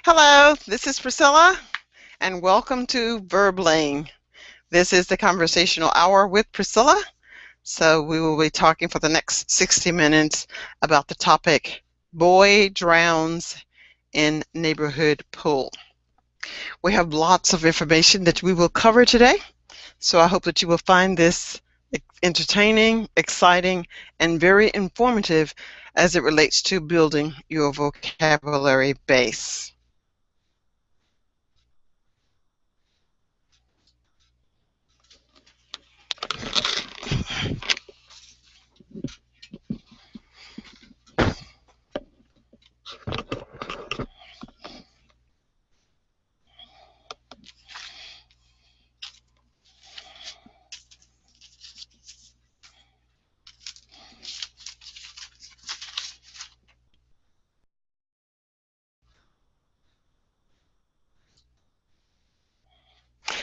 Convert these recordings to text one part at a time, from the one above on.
Hello, this is Priscilla, and welcome to Verbling. This is the conversational hour with Priscilla. So we will be talking for the next 60 minutes about the topic, Boy Drowns in Neighborhood Pool. We have lots of information that we will cover today, so I hope that you will find this entertaining, exciting, and very informative as it relates to building your vocabulary base.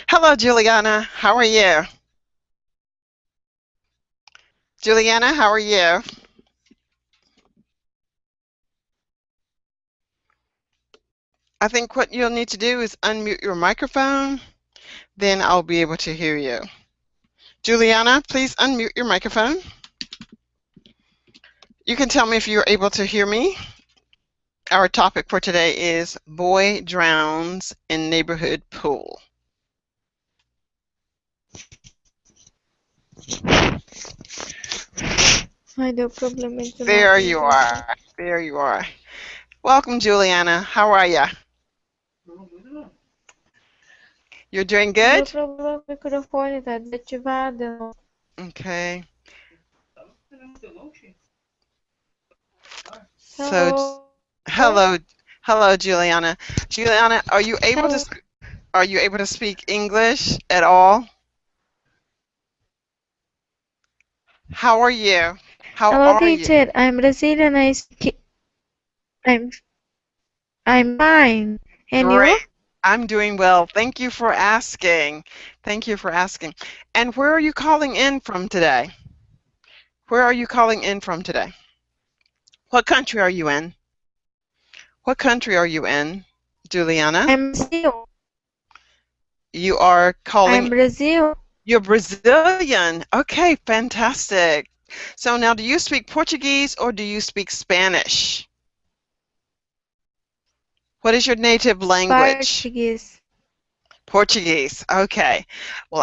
Hello, Juliana. How are you? Juliana, how are you? I think what you'll need to do is unmute your microphone, then I'll be able to hear you. Juliana, please unmute your microphone. You can tell me if you're able to hear me. Our topic for today is Boy Drowns in Neighborhood Pool. I do problem with the There you are. There you are. Welcome, Juliana. How are you? You're doing good? Meu problema com o microfone tá desativado. Okay. Hello. Hello, Juliana. Juliana, are you able to speak English at all? How are you? Hello, teacher. I'm Brazilian. I'm fine. And Great. you? I'm doing well. Thank you for asking. Thank you for asking. And where are you calling in from today? Where are you calling in from today? What country are you in? What country are you in, Juliana? I'm Brazil. You are calling. I'm Brazil. You're Brazilian. Okay, fantastic. So now, do you speak Portuguese or do you speak Spanish? What is your native language? Portuguese. Portuguese. Okay. Well,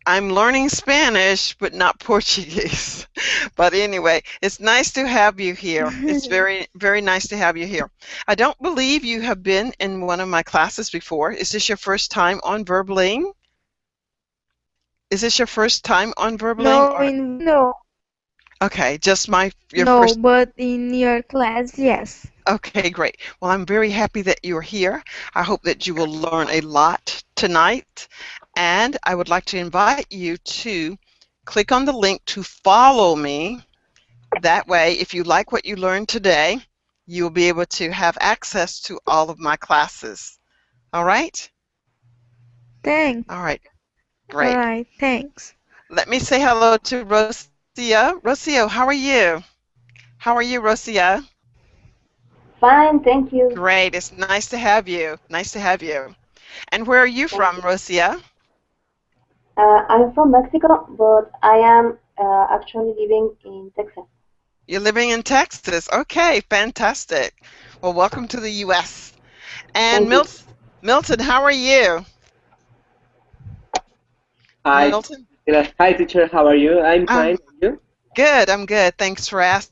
I'm learning Spanish, but not Portuguese. But anyway, it's nice to have you here. It's very, very nice to have you here. I don't believe you have been in one of my classes before. Is this your first time on Verbling? Is this your first time on Verbling? No. Okay, just your no, first. But in your class, yes. Okay, great. Well, I'm very happy that you're here. I hope that you will learn a lot tonight. And I would like to invite you to click on the link to follow me. That way, if you like what you learned today, you'll be able to have access to all of my classes. All right? Thanks. All right. Great. All right, thanks. Let me say hello to Rosia. Rosia, how are you? How are you, Rosia? Fine, thank you. Great. It's nice to have you. Nice to have you. And where are you from, Rosia? I'm from Mexico, but I am actually living in Texas. You're living in Texas. Okay, fantastic. Well, welcome to the U.S. And Milton, how are you? Hi. Milton? Hi, teacher. How are you? I'm fine. You? Good. I'm good. Thanks for asking.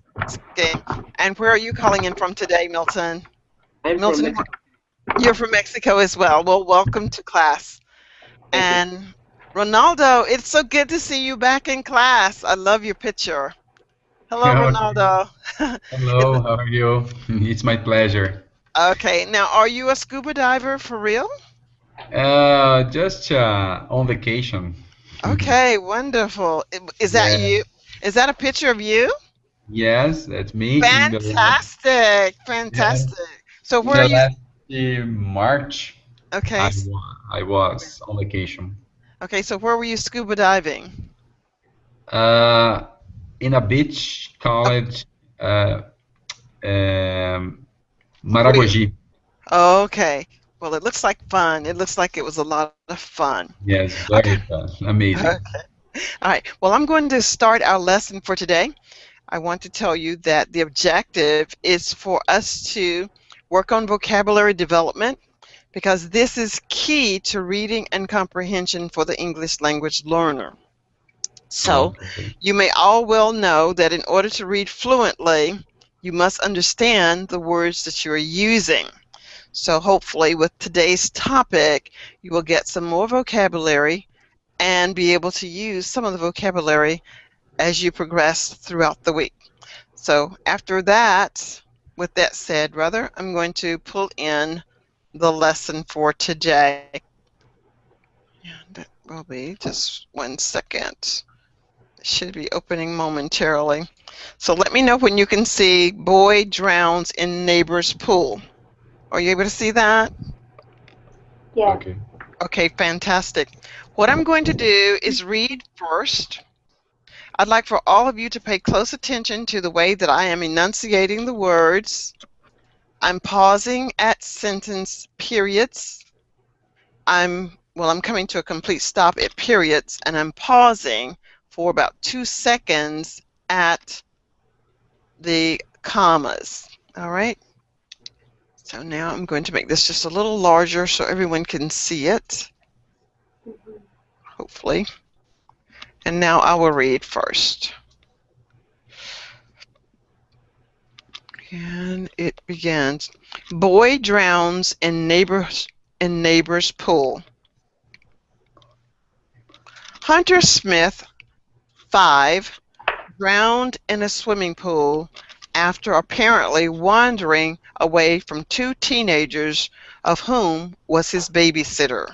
And where are you calling in from today, Milton? I'm from Mexico. You're from Mexico as well. Well, welcome to class. And Ronaldo, it's so good to see you back in class. I love your picture. Hello, Ronaldo. Hello, how are you? It's my pleasure. Okay, now are you a scuba diver for real? Just on vacation. Okay, wonderful. Is that you? Is that a picture of you? Yes, that's me. Fantastic, fantastic. Yeah. So where are you? Last March. Okay. I was on vacation. Okay, so where were you scuba diving? In a beach called Maragogi. Okay. Well, it looks like fun. It looks like it was a lot of fun. Yes, Okay. very fun. Amazing. All right. Well, I'm going to start our lesson for today. I want to tell you that the objective is for us to work on vocabulary development because this is key to reading and comprehension for the English language learner. So, Okay. you may all well know that in order to read fluently, you must understand the words that you are using. So hopefully with today's topic, you will get some more vocabulary and be able to use some of the vocabulary as you progress throughout the week. So after that, with that said, rather, I'm going to pull in the lesson for today. And it will be just 1 second. It should be opening momentarily. So let me know when you can see boy drowns in neighbor's pool. Are you able to see that? Yes. Okay. Okay, fantastic. What I'm going to do is read first. I'd like for all of you to pay close attention to the way that I am enunciating the words. I'm pausing at sentence periods. I'm coming to a complete stop at periods, and I'm pausing for about 2 seconds at the commas. All right? So now I'm going to make this just a little larger so everyone can see it, hopefully. And now I will read first. And it begins. Boy drowns in neighbor's pool. Hunter Smith, 5, drowned in a swimming pool after apparently wandering away from 2 teenagers, of whom was his babysitter.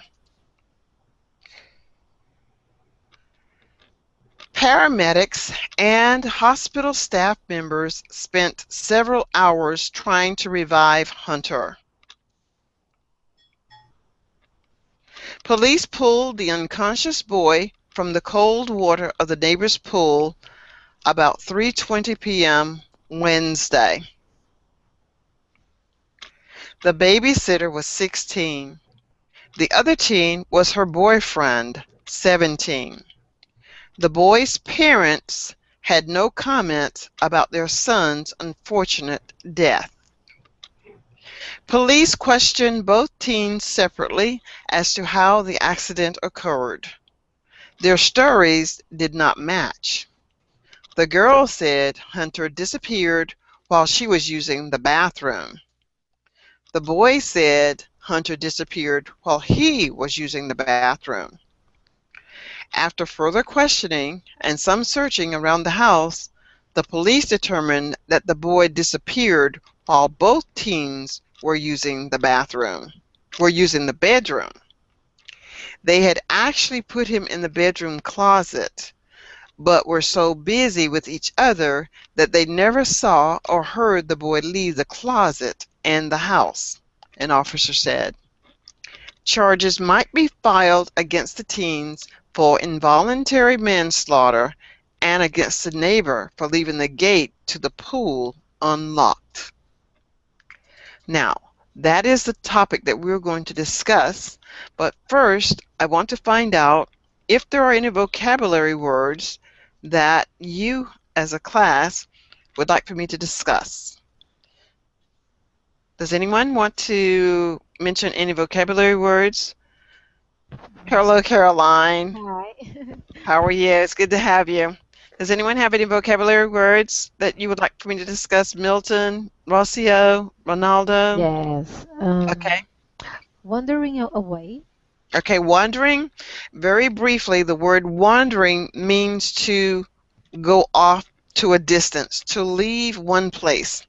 Paramedics and hospital staff members spent several hours trying to revive Hunter. Police pulled the unconscious boy from the cold water of the neighbor's pool about 3:20 p.m. Wednesday. The babysitter was 16. The other teen was her boyfriend, 17. The boy's parents had no comment about their son's unfortunate death. Police questioned both teens separately as to how the accident occurred. Their stories did not match. The girl said Hunter disappeared while she was using the bathroom. The boy said Hunter disappeared while he was using the bathroom. After further questioning and some searching around the house, the police determined that the boy disappeared while both teens were using the bedroom. They had actually put him in the bedroom closet, but were so busy with each other that they never saw or heard the boy leave the closet and the house, an officer said. Charges might be filed against the teens for involuntary manslaughter and against the neighbor for leaving the gate to the pool unlocked. Now, that is the topic that we're going to discuss, but first I want to find out if there are any vocabulary words that you as a class would like for me to discuss. Does anyone want to mention any vocabulary words? Hello, Caroline. Hi. How are you? It's good to have you. Does anyone have any vocabulary words that you would like for me to discuss? Milton, Rocio, Ronaldo? Yes. Okay. Wandering away. Okay, wandering. Very briefly, the word wandering means to go off to a distance, to leave one place.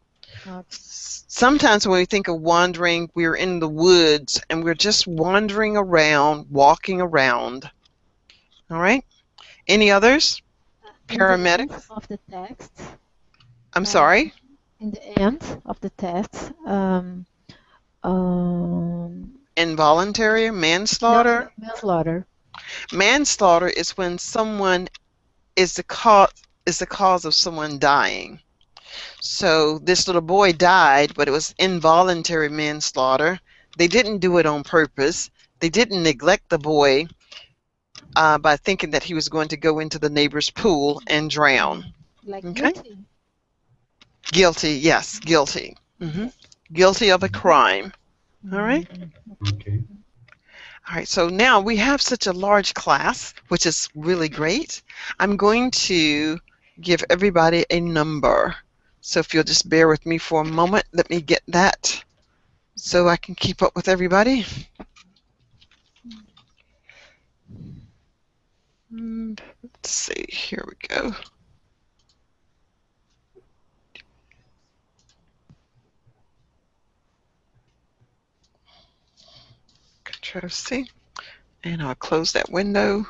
Sometimes when we think of wandering, we're in the woods and we're just wandering around, walking around. All right? Any others? Paramedics? In the end of the text. I'm sorry? In the end of the text. Involuntary manslaughter? No, manslaughter. Manslaughter is when someone is the cause of someone dying. So this little boy died, but it was involuntary manslaughter. They didn't do it on purpose. They didn't neglect the boy by thinking that he was going to go into the neighbor's pool and drown. Like Okay? guilty. Guilty, yes, guilty. Guilty of a crime. All right? Okay. All right, so now we have such a large class, which is really great. I'm going to give everybody a number. So if you'll just bear with me for a moment, let me get that so I can keep up with everybody. Let's see, here we go. Control C, and I'll close that window,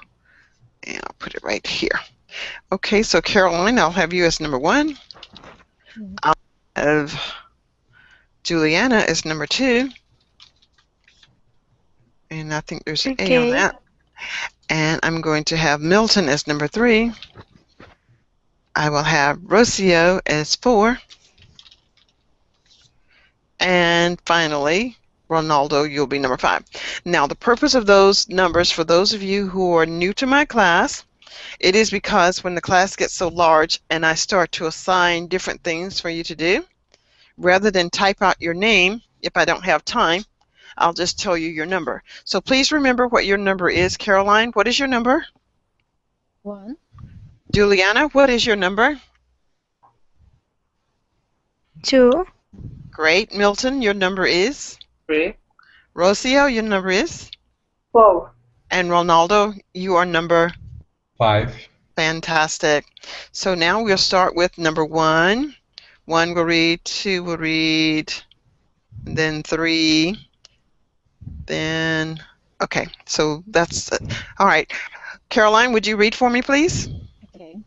and I'll put it right here. Okay, so Caroline, I'll have you as number 1. I'll have Juliana as number 2, and I think there's an A on that. And I'm going to have Milton as number 3. I will have Rocio as 4. And finally, Ronaldo, you'll be number 5. Now, the purpose of those numbers, for those of you who are new to my class, it is because when the class gets so large and I start to assign different things for you to do, rather than type out your name, if I don't have time, I'll just tell you your number. So please remember what your number is. Caroline, what is your number? 1. Juliana, what is your number? 2. Great. Milton, your number is? 3. Rocio, your number is? 4. And Ronaldo, you are number? 5. Fantastic. So now we'll start with number 1. 1 will read, 2 will read, then 3, then, okay, so that's it. All right. Caroline, would you read for me, please? Okay.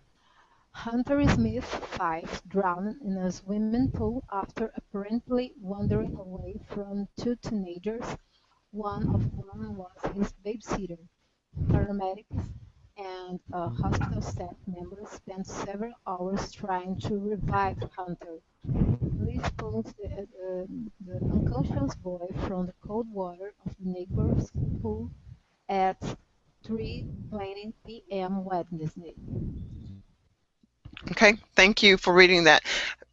Hunter Smith 5 drowned in a swimming pool after apparently wandering away from 2 teenagers. One of whom was his babysitter. Paramedics and hospital staff members spent several hours trying to revive Hunter. Police pulled the unconscious boy from the cold water of the neighbor's pool at 3:20 p.m. Wednesday. Okay, thank you for reading that.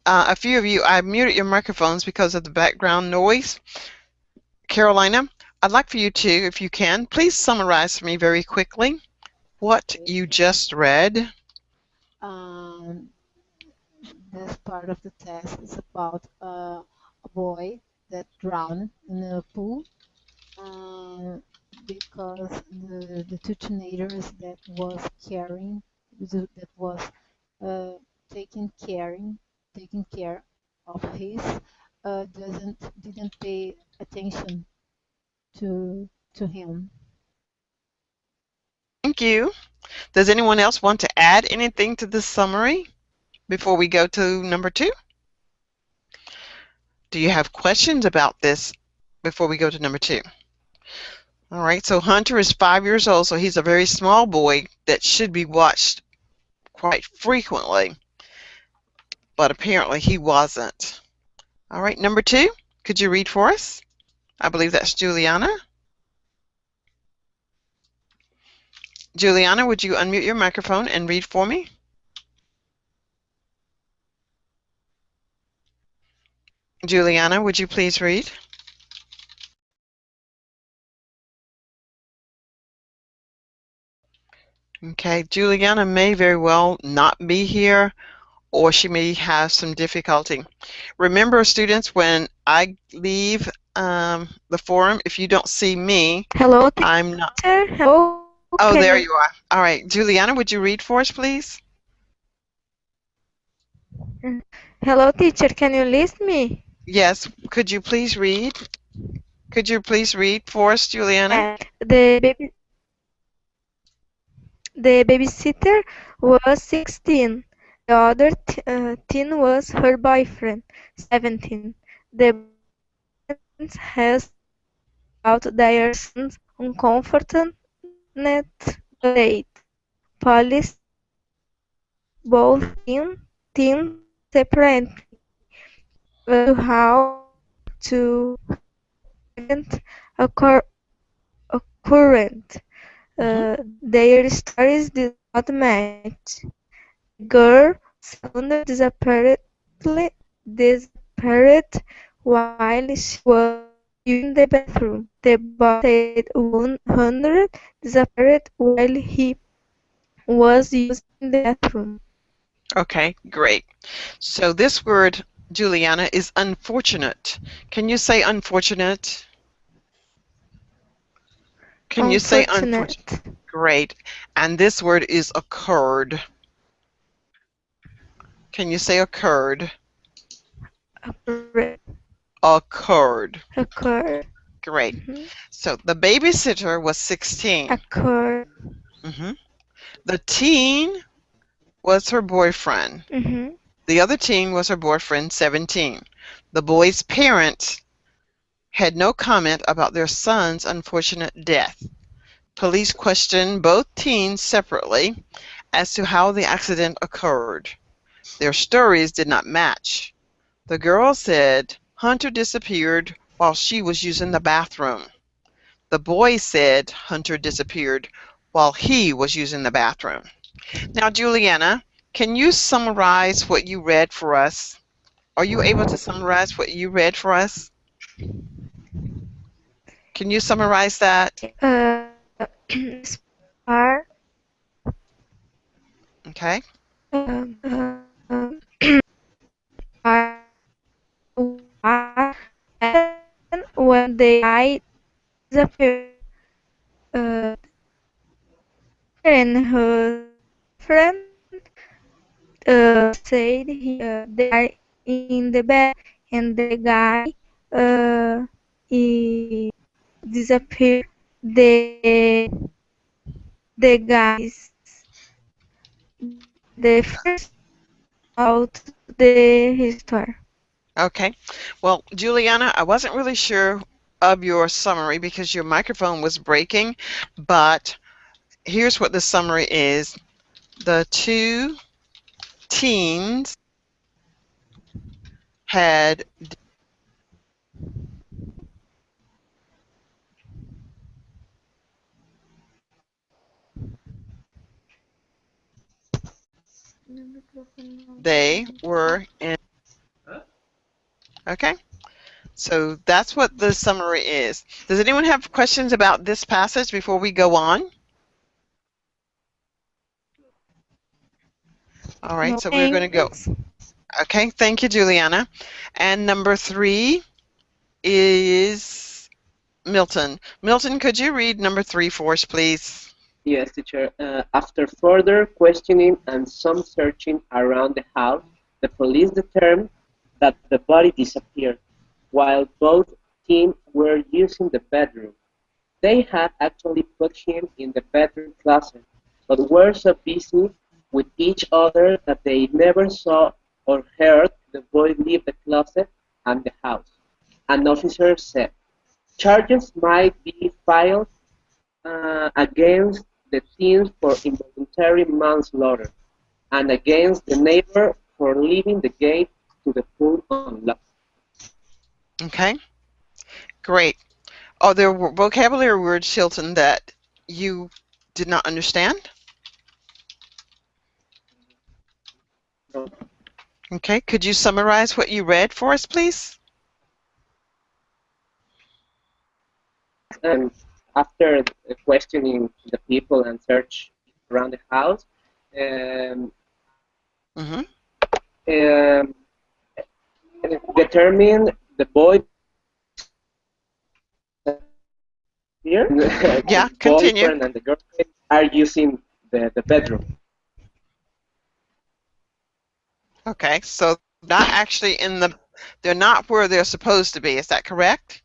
A few of you, I muted your microphones because of the background noise. Carolina, I'd like for you to, if you can, please summarize for me very quickly what you just read. This part of the text is about a boy that drowned in a pool because the 2 teenagers that was taking care of his didn't pay attention to him. Thank you. Does anyone else want to add anything to this summary before we go to number 2? Do you have questions about this before we go to number 2? All right, so Hunter is 5 years old, so he's a very small boy that should be watched quite frequently, but apparently he wasn't. All right, number 2, could you read for us? I believe that's Juliana. Juliana, would you unmute your microphone and read for me? Juliana, would you please read? Okay, Juliana may very well not be here, or she may have some difficulty. Remember, students, when I leave the forum, if you don't see me, Hello, I'm not. teacher. Hello. Oh, there you are. All right, Juliana, would you read for us, please? Hello, teacher. Can you listen me? Yes. Could you please read? Could you please read for us, Juliana? The babysitter was 16. The other teen was her boyfriend, 17. The parents has about their son's unfortunate date. Police both teens separately how to event occur occurrent. Their stories did not match. The girl sounded desperate while she was using the bathroom. The boy said 100 desperate while he was using the bathroom. Okay, great. So this word, Juliana, is unfortunate. Can you say unfortunate? Can you say unfortunate? Unfortunate. Great. And this word is occurred. Can you say occurred? Occurred. Occurred. Occurred. Great. So the babysitter was 16. Occurred. The teen was her boyfriend. The other teen was her boyfriend, 17. The boy's parents had no comment about their son's unfortunate death. Police questioned both teens separately as to how the accident occurred. Their stories did not match. The girl said Hunter disappeared while she was using the bathroom. The boy said Hunter disappeared while he was using the bathroom. Now, Juliana, can you summarize what you read for us? Are you able to summarize what you read for us? Can you summarize that? This part. Okay. When the eye disappeared, and her friend said they are in the bed, and the guy he disappeared. The guys the first out the history. Okay. Well, Juliana, I wasn't really sure of your summary because your microphone was breaking, but here's what the summary is. The two teens had they were in. Okay. So that's what the summary is. Does anyone have questions about this passage before we go on? All right, so we're going to go. Okay, thank you, Juliana. And number 3 is Milton. Milton, could you read number 3 for us, please? Yes, teacher. After further questioning and some searching around the house, the police determined that the body disappeared while both teams were using the bedroom. They had actually put him in the bedroom closet, but were so busy with each other that they never saw or heard the boy leave the closet and the house. An officer said, charges might be filed against the teens for involuntary manslaughter and against the neighbor for leaving the gate to the pool unlocked. Okay, great. Are there vocabulary words, Shilton, that you did not understand? No. Okay, could you summarize what you read for us, please? And after questioning the people and search around the house, determine the boy here, yeah, the continue. boyfriend and the girlfriend are using the bedroom. Okay, so not actually in the, they're not where they're supposed to be. Is that correct?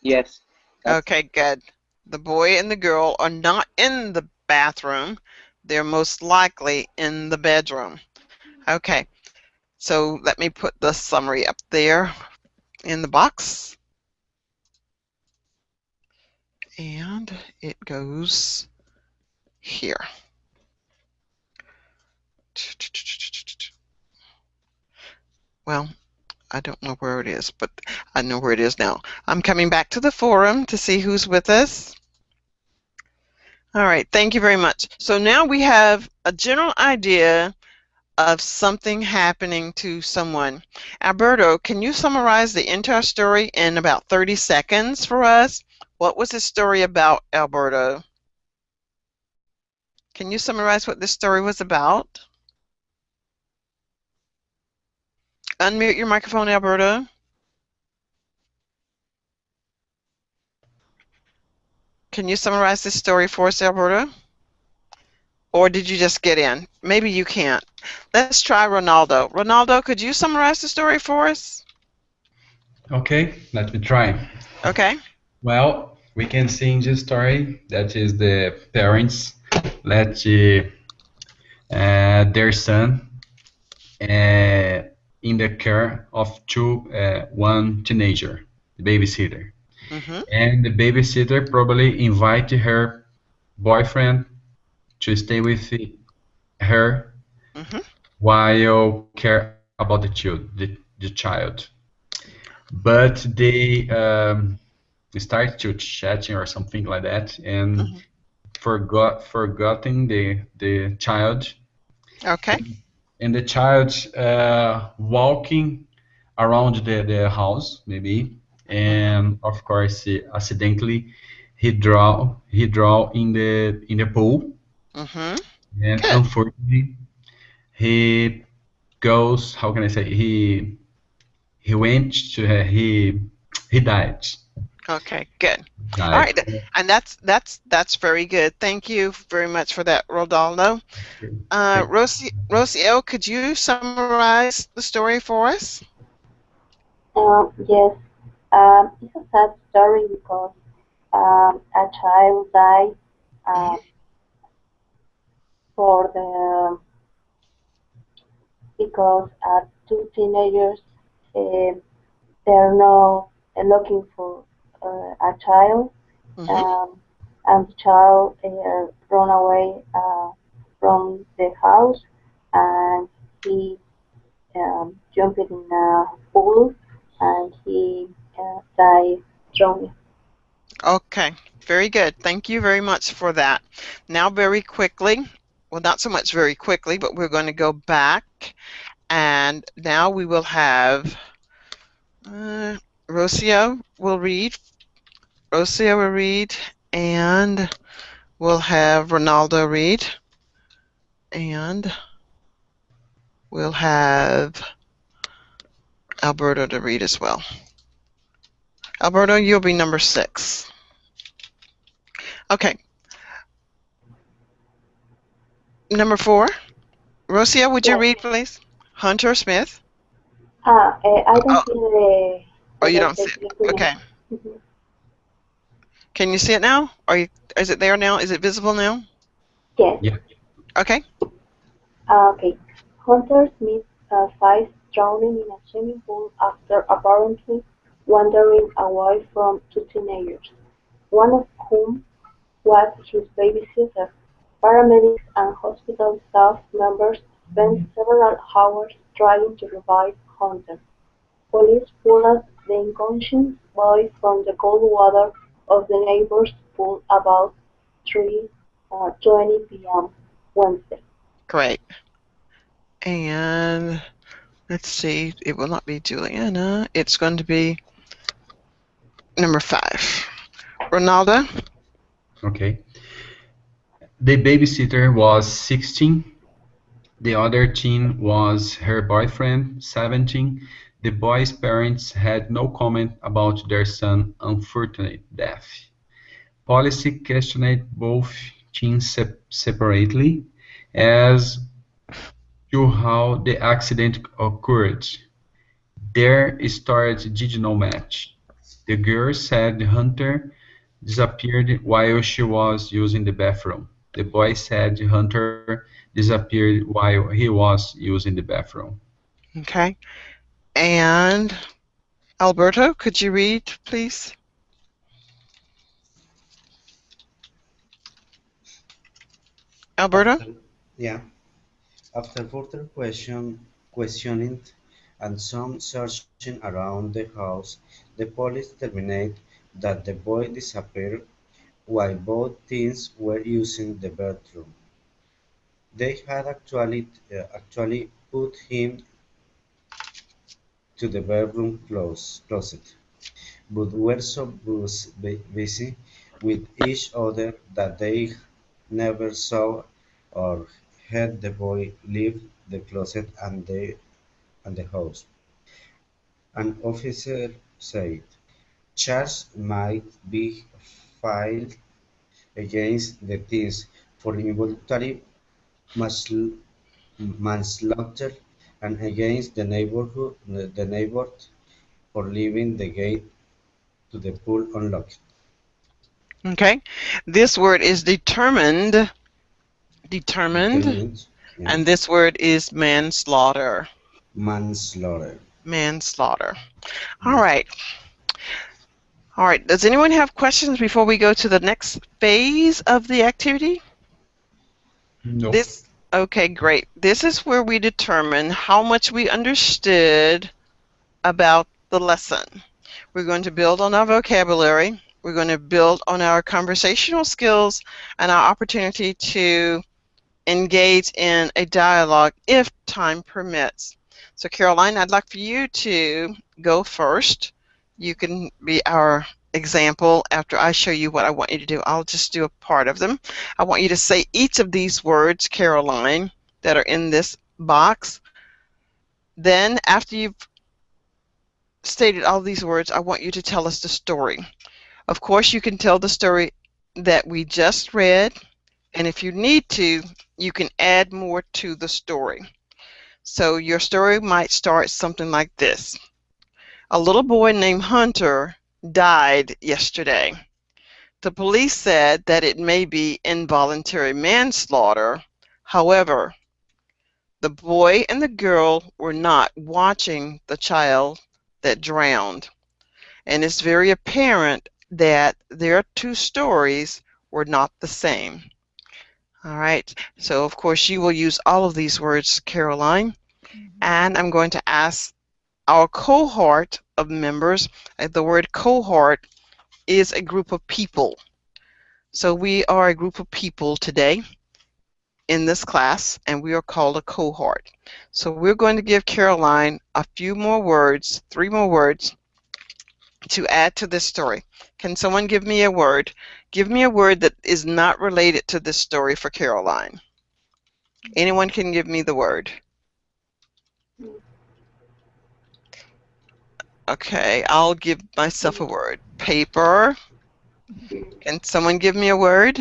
Yes. Okay, good. The boy and the girl are not in the bathroom. They're most likely in the bedroom. Okay, so let me put the summary up there in the box. And it goes here. Well, I don't know where it is, but I know where it is now. I'm coming back to the forum to see who's with us. All right, thank you very much. So now we have a general idea of something happening to someone. Alberto, can you summarize the entire story in about 30 seconds for us? What was the story about, Alberto? Can you summarize what this story was about? Unmute your microphone, Alberto. Can you summarize this story for us, Alberto? Or did you just get in? Maybe you can't. Let's try Ronaldo. Ronaldo, could you summarize the story for us? Okay, let me try. Okay. Well, we can see in this story that is the parents let their son in the care of one teenager, the babysitter. Mm-hmm. And the babysitter probably invited her boyfriend to stay with her Mm-hmm. while care about the child. But they started to chatting or something like that, and Mm-hmm. forgotten the child, Okay. and the child walking around the house maybe, and of course accidentally he draw in the pool, Mm-hmm. and Good. unfortunately he goes, how can I say, he went to he died. Okay, good. All Died. right, and that's very good. Thank you very much for that, Rodolfo. Thank Rocio, could you summarize the story for us? Yes, it's a sad story because a child died Mm-hmm. uh, for the because two teenagers uh, they're now looking for a child, Mm-hmm. um, and the child run away from the house, and he jumped in a pool, and he died drowning. Okay, very good. Thank you very much for that. Now, very quickly, well, not so much very quickly, but we're going to go back, and now we will have Rocio will read. Rocio will read, and we'll have Ronaldo read, and we'll have Alberto to read as well. Alberto, you'll be number 6. Okay. Number 4. Rocio, would you Yes. read, please? Hunter Smith. I don't Oh, see oh, the you don't see message it. yet. Okay. Mhm. Can you see it now? Is it there now? Is it visible now? Yes. Yeah. Okay. Okay. Hunter Smith fights drowning in a swimming pool after apparently wandering away from two teenagers, one of whom was his babysitter. Paramedics and hospital staff members spent several hours trying to revive Hunter. Police pulled the unconscious boy from the cold water of the neighbor's pool about 3:20 p.m. Wednesday. Great. And let's see. It will not be Juliana. It's going to be number 5. Ronaldo. Okay. The babysitter was 16. The other teen was her boyfriend, 17. The boy's parents had no comment about their son's unfortunate death. Police questioned both teens separately as to how the accident occurred. Their stories did not match. The girl said Hunter disappeared while she was using the bathroom. The boy said Hunter disappeared while he was using the bathroom. Okay. And Alberto, could you read, please? Alberto? After, yeah, after further questioning, and some searching around the house, the police determined that the boy disappeared while both teens were using the bathroom. They had actually put him to the bedroom closet, but were so busy with each other that they never saw or heard the boy leave the closet and the house. An officer said charges might be filed against the teens for involuntary manslaughter and against the neighbor for leaving the gate to the pool unlocked. Okay, this word is determined, determined, Determined, yeah, and this word is manslaughter, manslaughter. manslaughter. All Yeah. right, all right. Does anyone have questions before we go to the next phase of the activity? No. Okay, great. This is where we determine how much we understood about the lesson. We're going to build on our vocabulary. We're going to build on our conversational skills and our opportunity to engage in a dialogue if time permits. So Caroline, I'd like for you to go first. You can be our example after I show you what I want you to do. I'll just do a part of them. I want you to say each of these words, Caroline, that are in this box. Then after you've stated all these words, I want you to tell us the story. Of course, you can tell the story that we just read, and if you need to, you can add more to the story. So your story might start something like this. A little boy named Hunter died yesterday. The police said that it may be involuntary manslaughter. However, the boy and the girl were not watching the child that drowned, and it's very apparent that their two stories were not the same. All right, so of course you will use all of these words, Caroline, and I'm going to ask our cohort of members. The word cohort is a group of people. So we are a group of people today in this class, and we are called a cohort. So we're going to give Caroline a few more words, 3 more words, to add to this story. Can someone give me a word? Give me a word that is not related to this story for Caroline. Anyone can give me the word. Okay, I'll give myself a word. Paper. Can someone give me a word?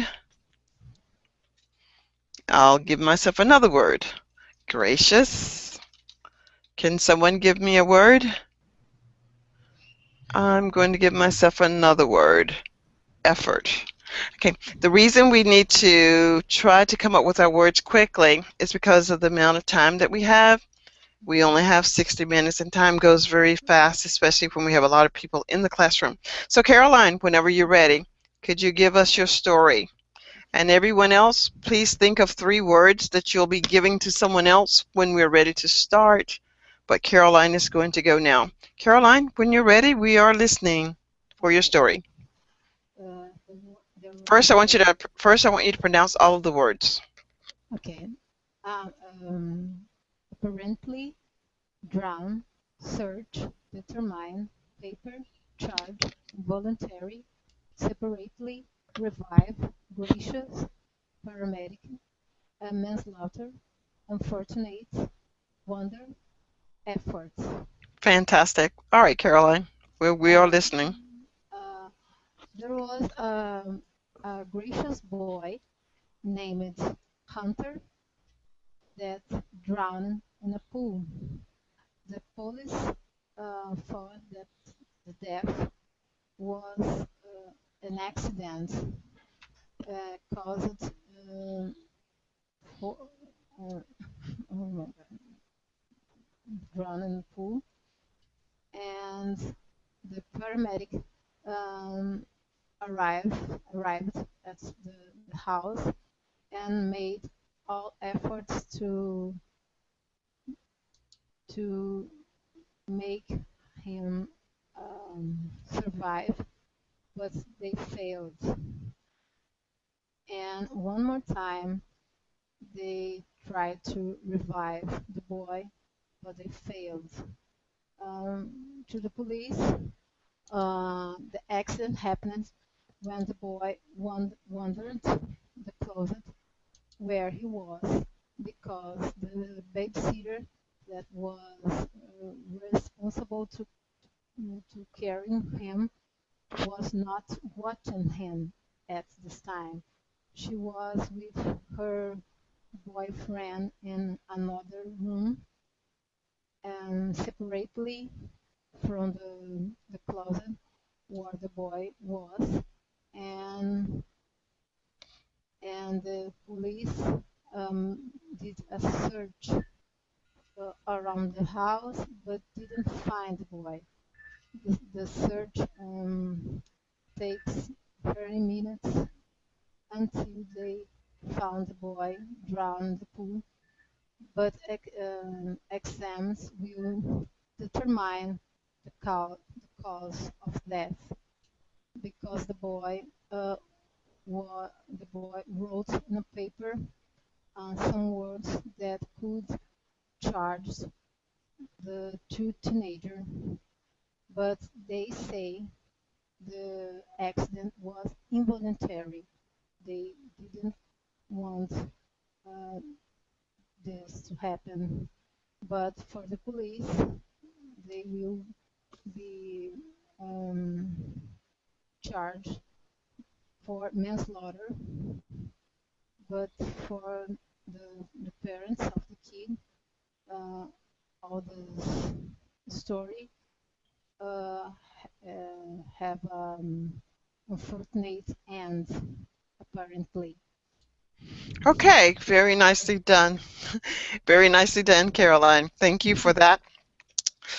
I'll give myself another word. Gracious. Can someone give me a word? I'm going to give myself another word. Effort. Okay, the reason we need to try to come up with our words quickly is because of the amount of time that we have. We only have 60 minutes and time goes very fast, especially when we have a lot of people in the classroom. So Caroline, whenever you're ready, could you give us your story? And everyone else, please think of 3 words that you'll be giving to someone else when we're ready to start. But Caroline is going to go now. Caroline, when you're ready, we are listening for your story. First, I want you to pronounce all of the words. Okay. Apparently, drown, search, determine, paper, charge, voluntary, separately, revive, gracious, paramedic, manslaughter, unfortunate, wonder, efforts. Fantastic. All right, Caroline, we are listening. There was a gracious boy named Hunter that drowned in a pool. The police thought that the death was an accident caused for, oh my God, drowned in the pool, and the paramedic um, arrived at the house and made all efforts to make him survive, but they failed. And one more time, they tried to revive the boy, but they failed. To the police, the accident happened when the boy wandered the closet where he was because the babysitter that was responsible to caring him was not watching him at this time. She was with her boyfriend in another room and separately from the closet where the boy was, and and the police did a search around the house but didn't find the boy. The search takes 30 minutes until they found the boy drowned in the pool, but exams will determine the cause of death because uh, the boy wrote in a paper some words that could charge the two teenagers, but they say the accident was involuntary. They didn't want uh, this to happen. But for the police, they will be um, charged for manslaughter. But for the parents of the kid, uh, all this story have unfortunate end, apparently. Okay, very nicely done. Very nicely done, Caroline. Thank you for that.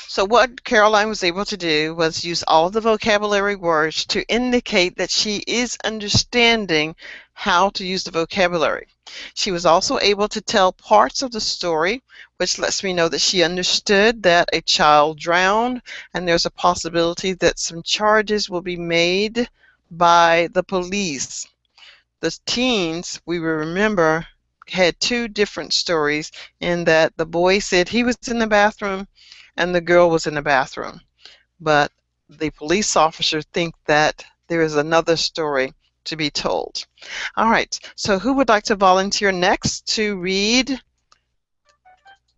So what Caroline was able to do was use all the vocabulary words to indicate that she is understanding how to use the vocabulary. She was also able to tell parts of the story, which lets me know that she understood that a child drowned and there's a possibility that some charges will be made by the police. The teens, we will remember, had two different stories in that the boy said he was in the bathroom and the girl was in the bathroom. But the police officers think that there is another story to be told. All right, so who would like to volunteer next to read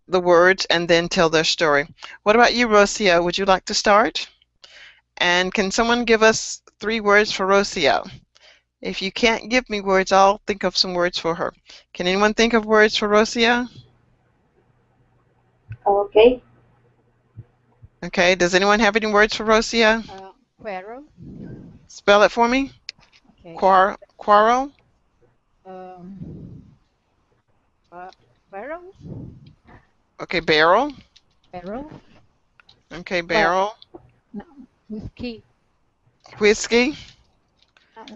the words and then tell their story? What about you, Rocio? Would you like to start? And can someone give us 3 words for Rocio? If you can't give me words, I'll think of some words for her. Can anyone think of words for Rocio? Okay. Okay, does anyone have any words for Rocio? Quarrel. Spell it for me. Okay. Quarrel? Um, barrel. Okay, barrel. Barrel. Okay, barrel. No, whiskey. Whiskey.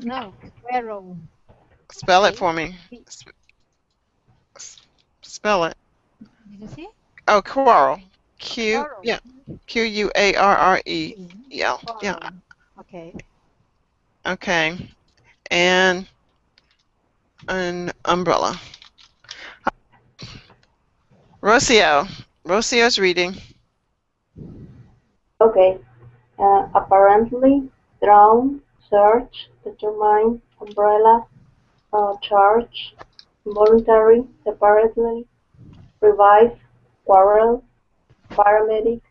No, barrel. Spell it for me. Spell it. Did you see? Oh, quarrel. Quarrel. Yeah. Q-U-A-R-R-E. Yeah. Yeah. Okay. Okay. And an umbrella. Rocio. Rocio's reading. Okay. Apparently, drown, search, determine, umbrella, charge, voluntary, separately, revive, quarrel, paramedic,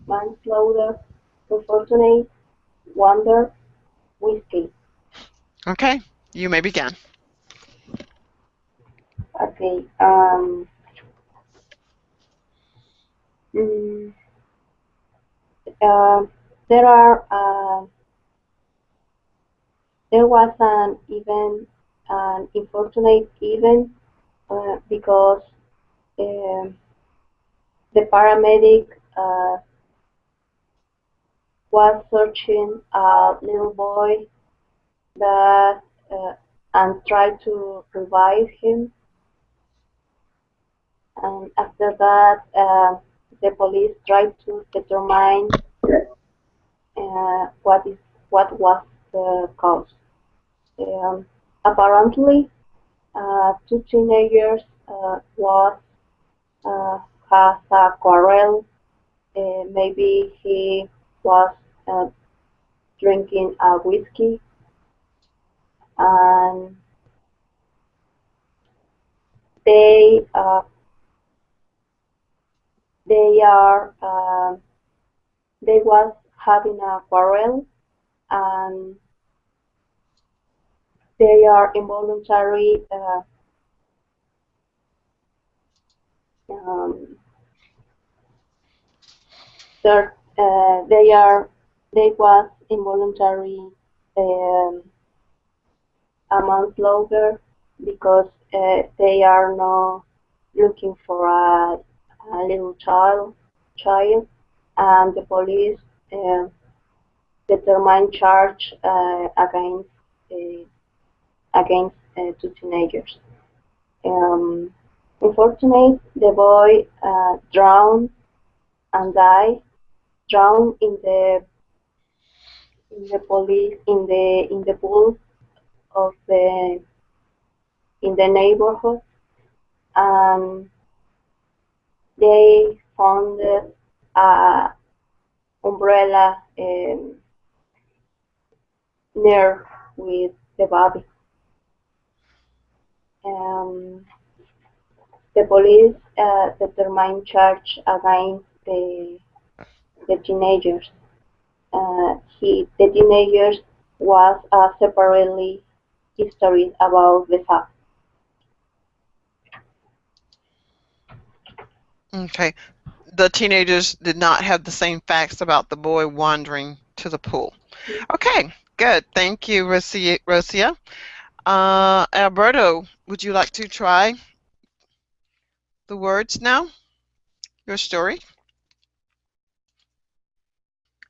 manslaughter, unfortunate, wonder, whiskey. Okay. You may begin. Okay. Mm, there are there was an unfortunate event because um the paramedic was searching a little boy that and tried to revive him. And after that, the police tried to determine what was the cause. Apparently, two teenagers was has a quarrel. Maybe he was uh, drinking a whiskey, and they uh, they are they was having a quarrel, and they are involuntary. Um, they was involuntary um, a month longer because they are not looking for a little child, and the police uh, determine charge against two teenagers. Um, Unfortunately, the boy drowned and died, drowned in the pool of the in the neighborhood, and they found a umbrella near with the body. Um, the police determined charge against the teenagers. The teenagers was separately histories about the fact. Okay. The teenagers did not have the same facts about the boy wandering to the pool. Okay, good. Thank you, Rosia. Alberto, would you like to try the words now? Your story?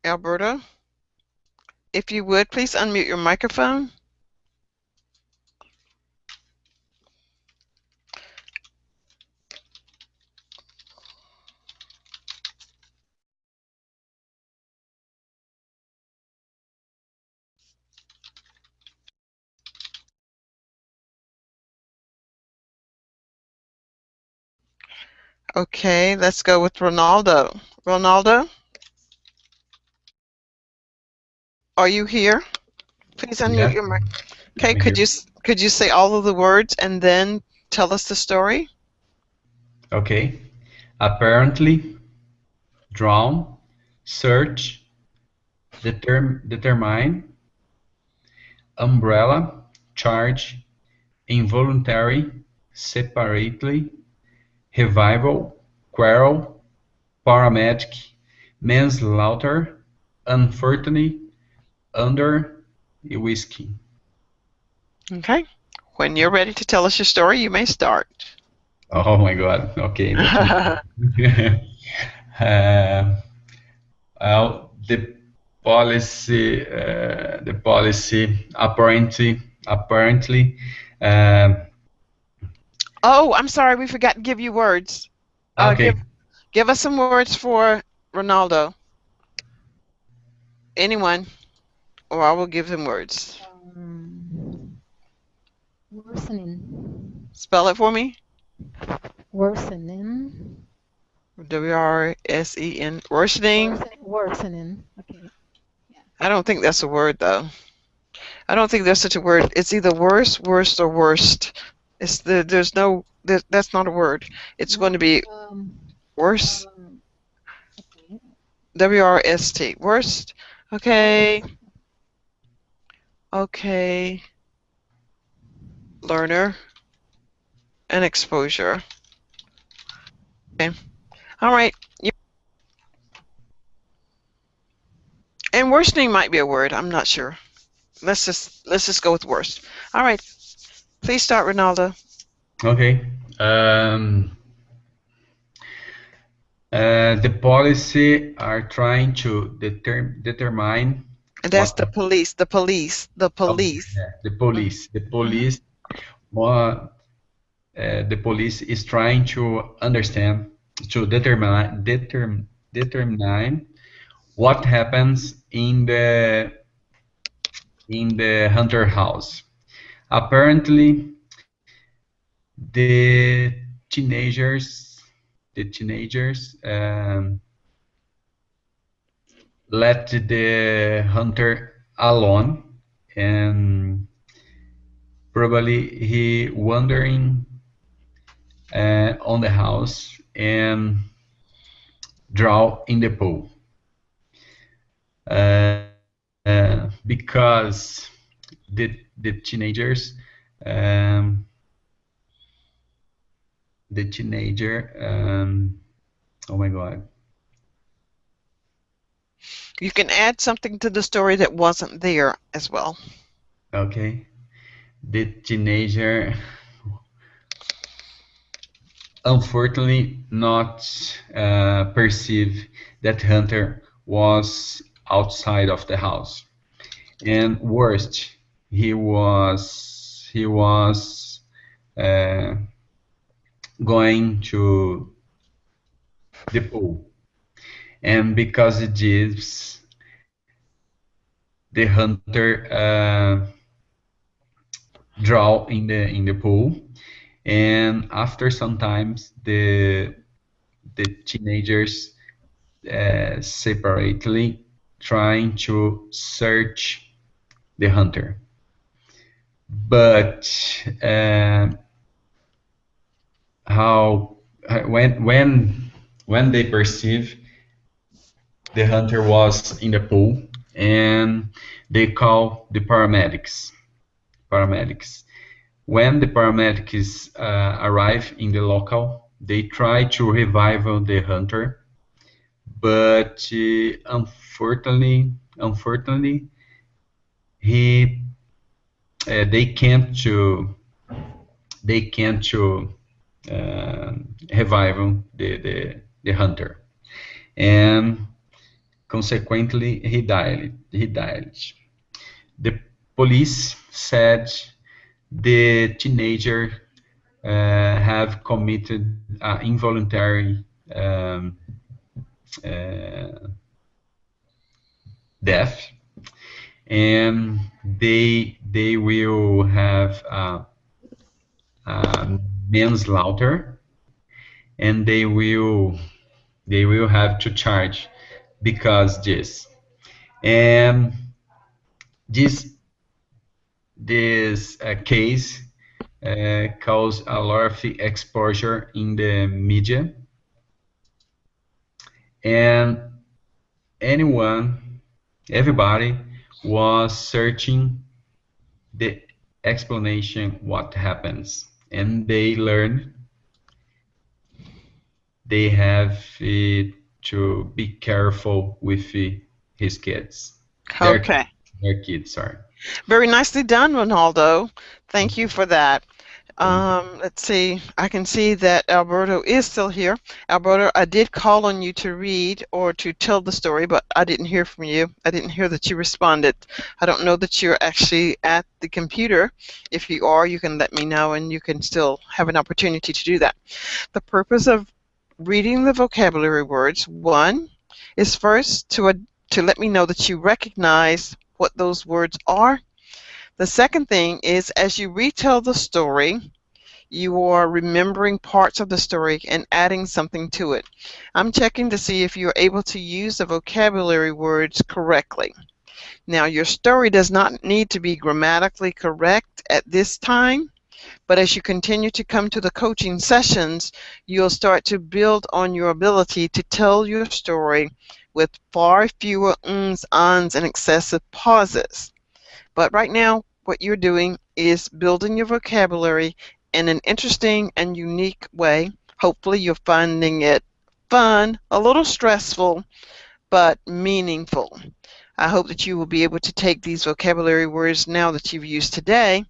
Alberto, if you would, please unmute your microphone. Okay, let's go with Ronaldo. Ronaldo, are you here? Please unmute your mic. Okay, I'm could you say all of the words and then tell us the story? Okay. Apparently, drown, search, determine, umbrella, charge, involuntary, separately, revival, quarrel, paramedic, manslaughter, unfortunate, under, whiskey. Okay. When you're ready to tell us your story, you may start. Oh my God. Okay. Well, the policy apparently. Oh, I'm sorry, we forgot to give you words. Okay. Give us some words for Ronaldo. Anyone, or I will give him words. Worsening. Spell it for me. Worsening. W-R-S-E-N. Worsening. Worsening. Okay. Yeah. I don't think that's a word, though. I don't think there's such a word. It's either worse, worst, or worst. That's not a word. It's going to be worse. Okay. W-R-S-T. Worst. Okay. Okay. Learner. And exposure. Okay. All right. And worsening might be a word. I'm not sure. Let's just go with worst. All right. Please start, Ronaldo. Okay. The policy are trying to determine. And that's the police. The police. The police. The police. The police. The police is trying to understand to determine what happens in the hunter house. Apparently, the teenagers the teenagers let the hunter alone, and probably he wandering on the house and draw in the pool because the teenagers the teenager oh my god. You can add something to the story that wasn't there as well. Okay. The teenager unfortunately not perceive that Hunter was outside of the house, and worst, he was uh, going to the pool, and because it is the Hunter draw in the pool, and after some times the teenagers separately trying to search the hunter, but how when they perceive the hunter was in the pool, and they call the paramedics. When the paramedics arrive in the local, they try to revive the hunter, but unfortunately, he they can't revive the hunter, and consequently he died. The police said the teenager have committed involuntary death, and they will have manslaughter, and they will have to charge because this, and this case caused a lot of exposure in the media, and everybody was searching the explanation what happens, and they learn they have to be careful with his kids. Okay. Their kids, sorry. Very nicely done, Ronaldo. Thank you for that. Let's see. I can see that Alberto is still here. Alberto, I did call on you to read or to tell the story, but I didn't hear from you. I didn't hear that you responded. I don't know that you're actually at the computer. If you are, you can let me know, and you can still have an opportunity to do that. The purpose of reading the vocabulary words, one, is first to let me know that you recognize what those words are. The second thing is, as you retell the story, you are remembering parts of the story and adding something to it. I'm checking to see if you're able to use the vocabulary words correctly. Now, your story does not need to be grammatically correct at this time, but as you continue to come to the coaching sessions, you'll start to build on your ability to tell your story with far fewer ums, ons, and excessive pauses. But right now, what you're doing is building your vocabulary in an interesting and unique way. Hopefully you're finding it fun, a little stressful, but meaningful. I hope that you will be able to take these vocabulary words now that you've used today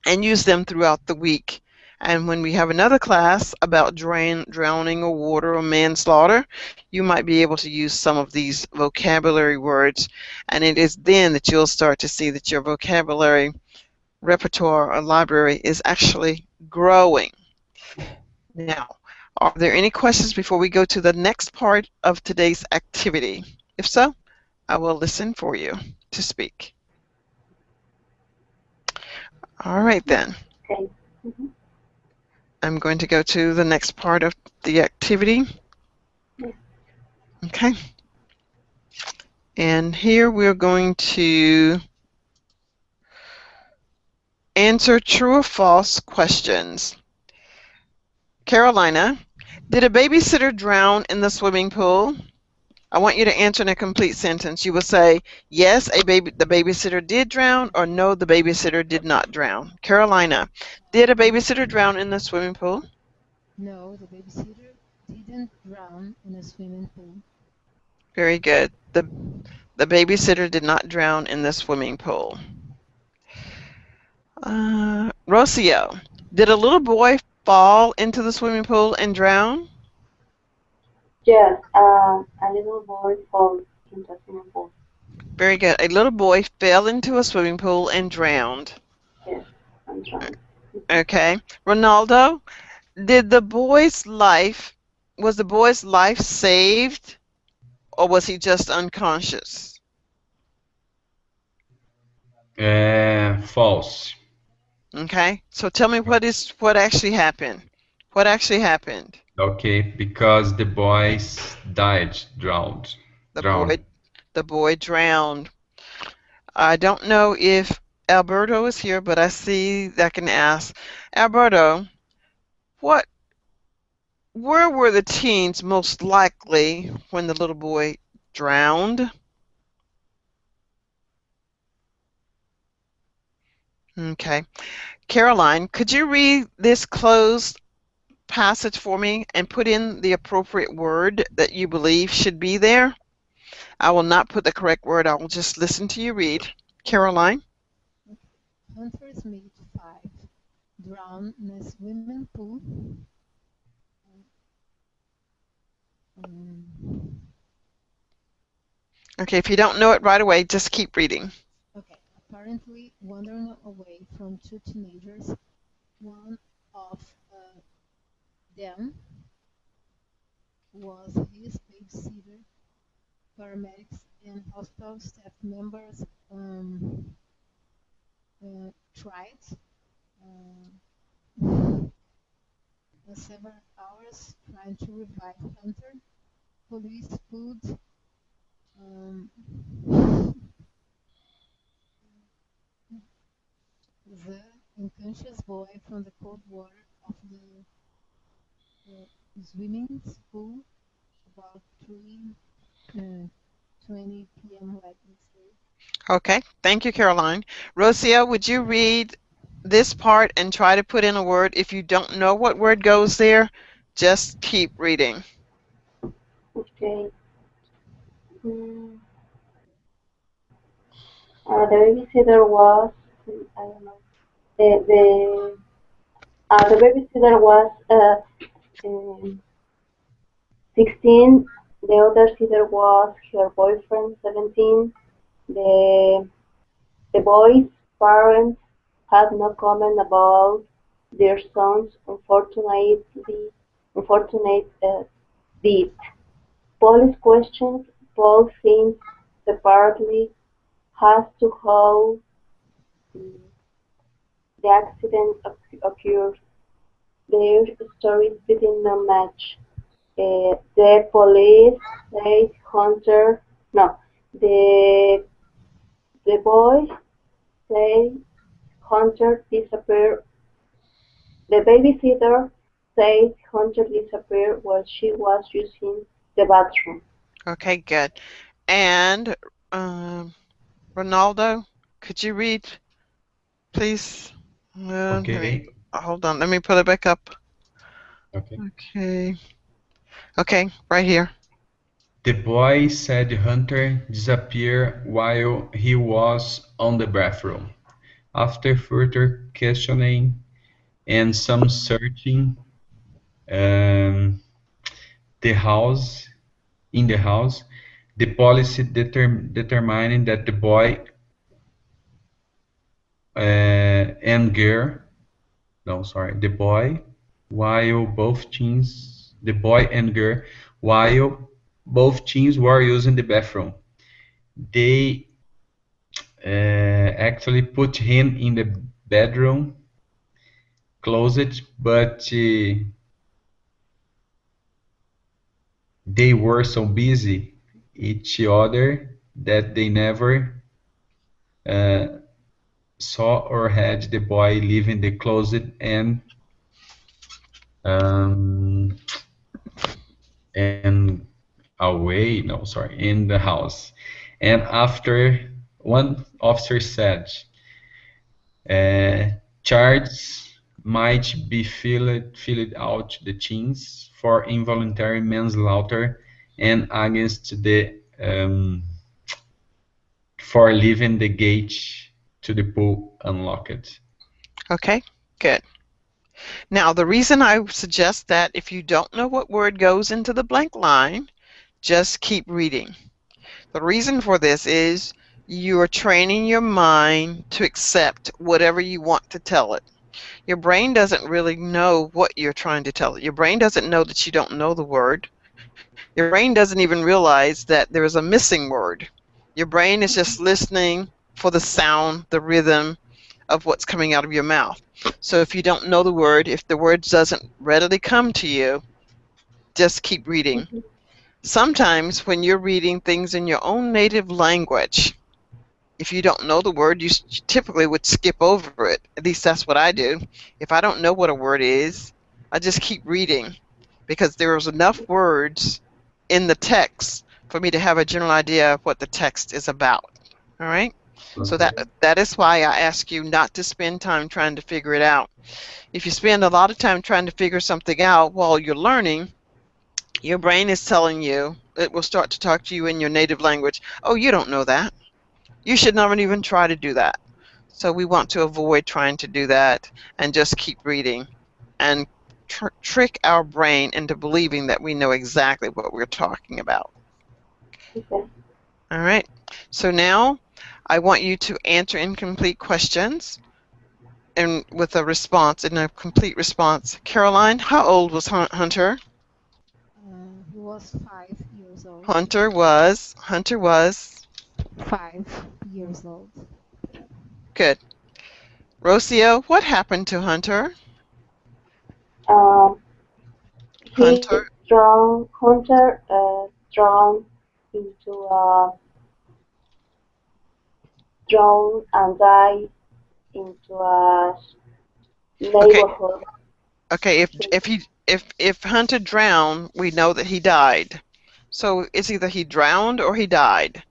and use them throughout the week. And when we have another class about drowning or water or manslaughter, you might be able to use some of these vocabulary words, and it is then that you'll start to see that your vocabulary repertoire or library is actually growing. Now, Are there any questions before we go to the next part of today's activity? If so, I will listen for you to speak. All right then. Okay. Mm-hmm. I'm going to go to the next part of the activity. Yes. Okay. And here we're going to answer true or false questions. Carolina, did a babysitter drown in the swimming pool? I want you to answer in a complete sentence. You will say, yes, the babysitter did drown, or no, the babysitter did not drown. Carolina, did a babysitter drown in the swimming pool? No, the babysitter didn't drown in a swimming pool. Very good. The babysitter did not drown in the swimming pool. Rocio, did a little boy fall into the swimming pool and drown? Yes, a little boy falls into a swimming pool. Very good. A little boy fell into a swimming pool and drowned. Yes, I'm trying. Okay. Ronaldo, was the boy's life saved, or was he just unconscious? False. Okay. So tell me what actually happened. What actually happened? Okay, because the boys drowned. The boy drowned. I don't know if Alberto is here, but I see that I can ask. Alberto, where were the teens most likely when the little boy drowned? Okay. Caroline, could you read this closed passage for me and put in the appropriate word that you believe should be there? I will not put the correct word. I will just listen to you read. Caroline? Hunters meet 5 drown in a swimming pool. Okay, if you don't know it right away, just keep reading. Okay. Apparently wandering away from 2 teenagers. One of them was his babysitter. Paramedics and hospital staff members tried several hours trying to revive Hunter. Police pulled the unconscious boy from the cold water of the swimming pool about 3:20 p.m. Wednesday. Okay, thank you, Caroline. Rocio, would you read this part and try to put in a word? If you don't know what word goes there, just keep reading. Okay. The babysitter was, I don't know, the babysitter was 16. The other sitter was her boyfriend, 17. The boy's parents had no comment about their son's unfortunate death. Police questions both teens separately as to how the accident occurred. Their stories did not match. The police said the boy said Hunter disappeared. The babysitter said Hunter disappeared while she was using the bathroom. Okay, good. And Ronaldo, could you read, please? Okay. Hold on, let me put it back up. Okay. Okay, right here. The boy said Hunter disappeared while he was on the bathroom. After further questioning and some searching in the house, the police determined that the boy and girl, no, sorry, the boy, while both teens the boy and girl, while both teens were using the bathroom. They actually put him in the bedroom closet, but they were so busy each other that they never uh, saw or had the boy leaving the closet um, and away, no, sorry, in the house. And after one officer said, charges might be filled out the teens for involuntary manslaughter and against the for leaving the gate to the pool unlocked. Okay, good. Now, the reason I suggest that if you don't know what word goes into the blank line, just keep reading. The reason for this is you're training your mind to accept whatever you want to tell it. Your brain doesn't really know what you're trying to tell it. Your brain doesn't know that you don't know the word. Your brain doesn't even realize that there is a missing word. Your brain is just listening for the sound, the rhythm of what's coming out of your mouth. So if you don't know the word, if the word doesn't readily come to you, just keep reading. Sometimes when you're reading things in your own native language, if you don't know the word, you typically would skip over it. At least that's what I do. If I don't know what a word is, I just keep reading because there's enough words in the text for me to have a general idea of what the text is about. All right? So that is why I ask you not to spend time trying to figure it out. If you spend a lot of time trying to figure something out while you're learning, your brain is telling you, it will start to talk to you in your native language. Oh, you don't know that. You should not even try to do that. So we want to avoid trying to do that and just keep reading and trick our brain into believing that we know exactly what we're talking about. Okay. All right. So now I want you to answer incomplete questions and with a response, in a complete response. Caroline, how old was Hunter? He was 5 years old. Hunter was 5 years old. Good. Rocio, what happened to Hunter? Hunter Drowned into a drowned and died into a neighborhood. Okay, if Hunter drowned, we know that he died. So it's either he drowned or he died,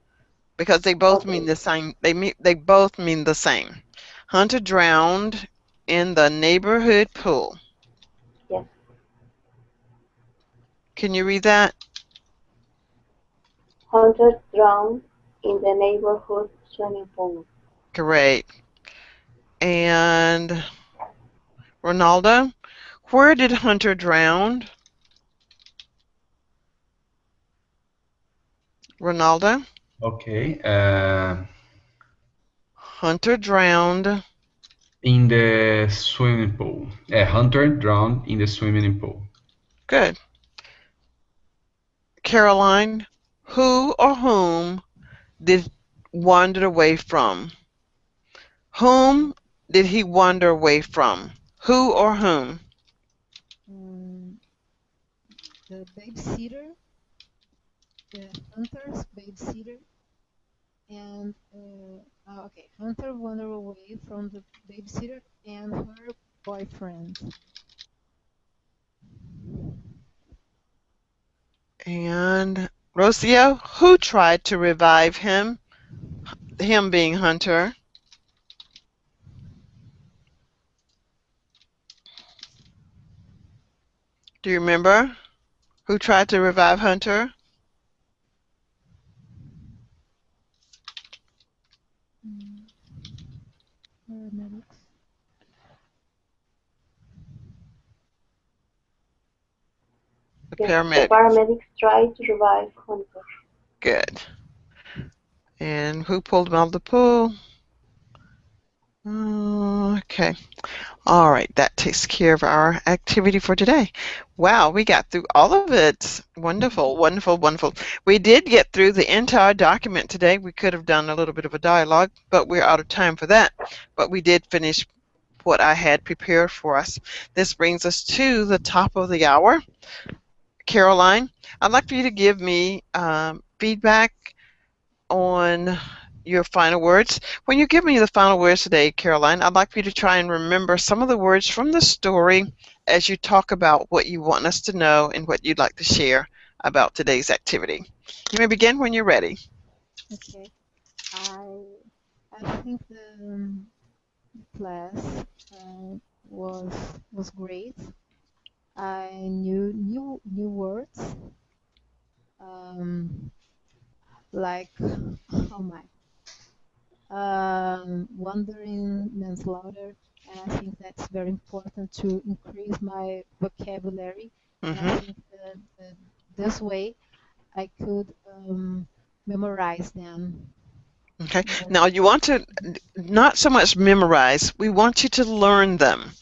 because they both mean the same. They both mean the same. Hunter drowned in the neighborhood pool. Yes. Can you read that? Hunter drowned in the neighborhood swimming pool. Great. And Ronaldo, where did Hunter drown? Ronaldo? Okay. Hunter drowned In the swimming pool. A hunter drowned in the swimming pool. Good. Caroline, who or whom did wander away from? Whom did he wander away from? Who or whom? The babysitter, the Hunter's babysitter, and okay, Hunter wandered away from the babysitter and her boyfriend. And Rocio, who tried to revive him? Him being Hunter. Do you remember who tried to revive Hunter? Paramedics. The Yes, paramedics. the paramedics tried to revive Hunter. Good. And who pulled him out of the pool? Okay. All right, that takes care of our activity for today. Wow, we got through all of it. Wonderful, wonderful, wonderful. We did get through the entire document today. We could have done a little bit of a dialogue, but we're out of time for that. But we did finish what I had prepared for us. This brings us to the top of the hour. Caroline, I'd like for you to give me feedback on your final words. When you give me the final words today, Caroline, I'd like for you to try and remember some of the words from the story as you talk about what you want us to know and what you'd like to share about today's activity. You may begin when you're ready. Okay. I think the class was great. I knew new words um, like oh my wandering manslaughter, and I think that's very important to increase my vocabulary. And I think that this way I could memorize them. Okay. Now you want to not so much memorize. We want you to learn them.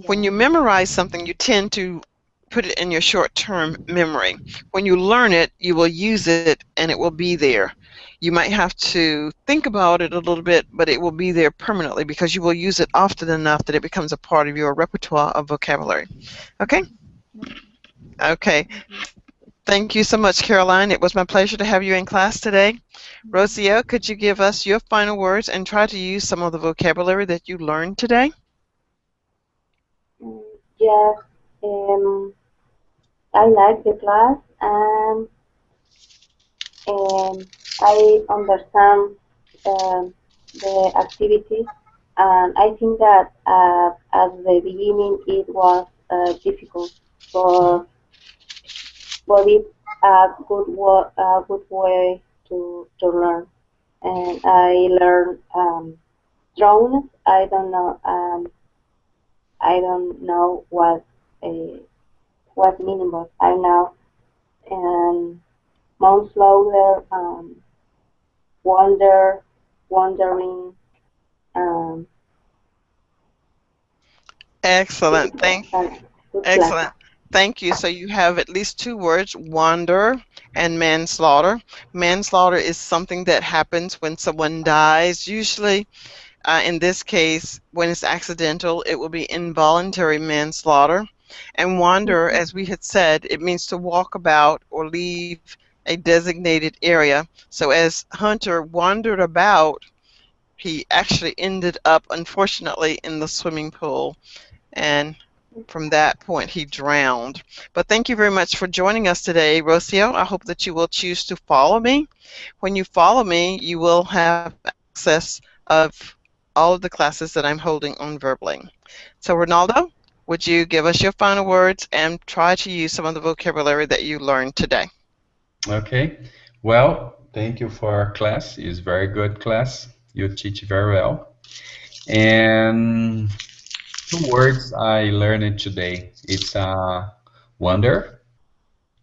When you Yeah. memorize something, you tend to put it in your short-term memory. When you learn it, you will use it and it will be there. You might have to think about it a little bit, but it will be there permanently because you will use it often enough that it becomes a part of your repertoire of vocabulary. Okay? Okay. Thank you so much, Caroline. It was my pleasure to have you in class today. Rocio, could you give us your final words and try to use some of the vocabulary that you learned today? Yes, I like the class and I understand the activities, and I think that at the beginning it was difficult, but it's a good way to learn. And I learned drones. I don't know what meaning, but I know. And manslaughter, wandering. Um, Excellent. good class. Excellent. Thank you. So you have at least two words, wander and manslaughter. Manslaughter is something that happens when someone dies. Usually, in this case, when it's accidental, it will be involuntary manslaughter. And wander, as we had said, it means to walk about or leave a designated area. So as Hunter wandered about, he actually ended up, unfortunately, in the swimming pool. And from that point, he drowned. But thank you very much for joining us today, Rocio. I hope that you will choose to follow me. When you follow me, you will have access of all of the classes that I'm holding on Verbling. So, Ronaldo, would you give us your final words and try to use some of the vocabulary that you learned today? Okay. Well, thank you for our class. It's very good class. You teach very well. And two words I learned today. It's wonder.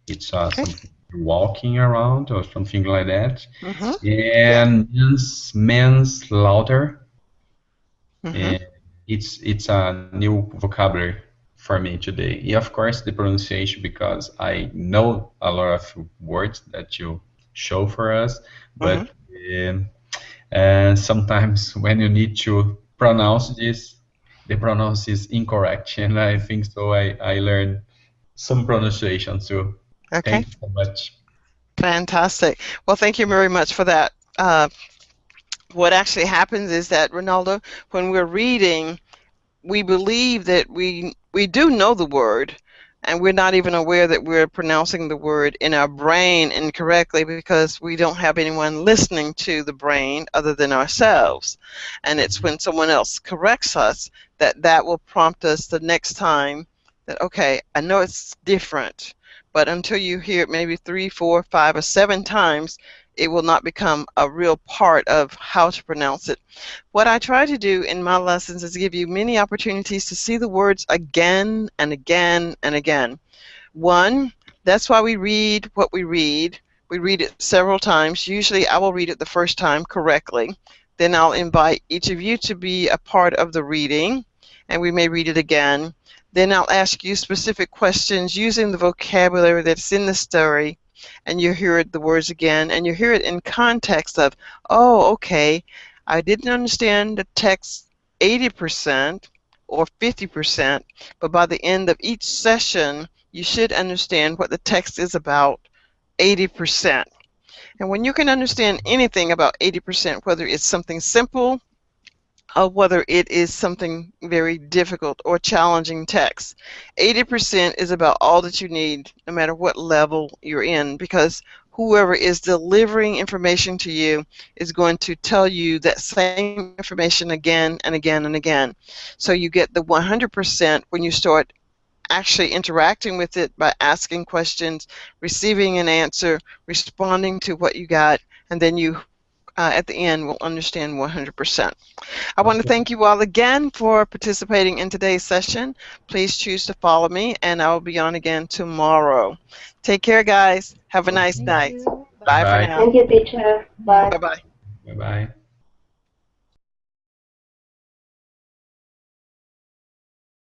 It's something walking around or something like that. And manslaughter. And it's a new vocabulary for me today. Yeah, of course, the pronunciation, because I know a lot of words that you show for us, but sometimes when you need to pronounce this, the pronounce is incorrect, and I think so. I learned some pronunciation too. Okay. Thank you so much. Fantastic. Well, thank you very much for that. What actually happens is that, Ronaldo, when we're reading, we believe that we do know the word, and we're not even aware that we're pronouncing the word in our brain incorrectly because we don't have anyone listening to the brain other than ourselves. And it's when someone else corrects us that will prompt us the next time that, okay, I know it's different, but until you hear it maybe 3, 4, 5, or 7 times, it will not become a real part of how to pronounce it. What I try to do in my lessons is give you many opportunities to see the words again and again and again. One, that's why we read what we read. We read it several times. Usually I will read it the first time correctly. Then I'll invite each of you to be a part of the reading, and we may read it again. Then I'll ask you specific questions using the vocabulary that's in the story, and you hear the words again, and you hear it in context of, oh, okay, I didn't understand the text 80% or 50%, but by the end of each session, you should understand what the text is about 80%. And when you can understand anything about 80%, whether it's something simple or whether it is something very difficult or challenging text, 80% is about all that you need, no matter what level you're in, because whoever is delivering information to you is going to tell you that same information again and again and again. So you get the 100% when you start actually interacting with it by asking questions, receiving an answer, responding to what you got, and then you at the end will understand 100%. I want to thank you all again for participating in today's session. Please choose to follow me, and I will be on again tomorrow. Take care, guys. Have a nice night. you. Bye for Bye. now. Thank you, teacher. Bye. Bye-bye. Bye-bye.